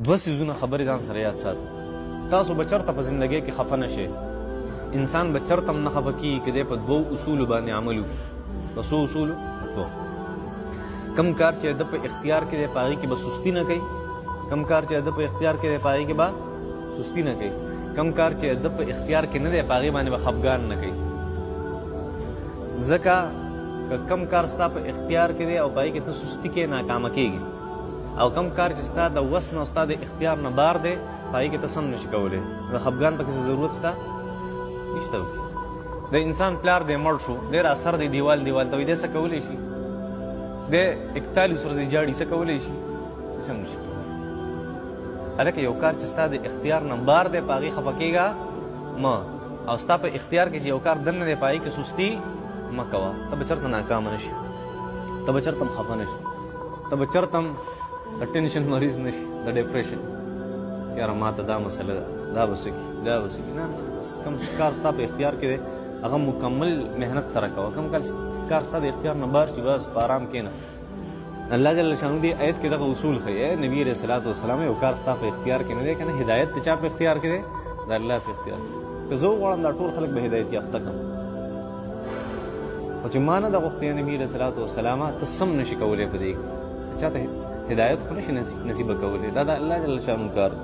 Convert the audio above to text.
دوه څیزونه خبرې ځان سره یاد ساتئ. تاسو به چېرته په زندګۍ کې خفه نه شئ. انسان به چېرته هم نه خفه کېږي که دی په دوو اصولو باندې عمل وکړي. په څو اصولو؟ دوه. کم کار چې د په اختیار کې دی په هغې کې به سستي نه کوي. کم کار چې د په اختیار کې دی په هغې کې به سستي نه کوي. کم کار چې د په اختیار کې نه دی په هغې باندې به خفګان نه کوي. ځکه که کم کار ستا په اختیار کې دی او په هغې کې ته سستي کې ناکامه کېږي، او کم کار چې ستا د وس نه او ستا د اختیار نه بار دی په هغې کې ته سم نشي کولی، د خفګان پکې څه ضرورت شته نشته. د انسان پلار دی مړ شو، دی را سر دی دیوال ته وي، دی څه کولی شي؟ دی 41 ورځې جاړي، څه کولی شي؟ څه هم نشي کولی. هلکه یو کار چې ستا د اختیار نه بار دی په هغې خفه کېږه مه، او ستا په اختیار کې چې یو کار دننه دی په هغې کې سستي مه کوه. ته به چېرته ناکامه نه شي، ته به چېرته هم خفه نه شي، ته به چېرته هم د ټینشن مریض نه شي، د ډپریشن چې یاره ما ته دا مسله ده، دا به څه کي، دا به څه کي. نه نه، کوم کار ستا په اختیار کې دی هغه مکمل محنت سره کوه. کوم کار ستا د اختیار نه بار شي بس په آرام کښېنه. الله جل شانو دې آیت کې دغه اصول ښیي. نبي علیه صلات وسلام یو کار ستا په اختیار کې نه دی که نه، هدایت د چا په اختیار کې دی؟ د الله په اختیار کې. که زه وغواړم دا ټول خلک به هدایت یافته کړم، خو چې ما نه ده غوښتې نبي علیه صلات وسلامه ته سم نشي کولی په دې کې. چا ته هدایت خو نشي نصیبه کولی، دا د الله جل شانو کار دی.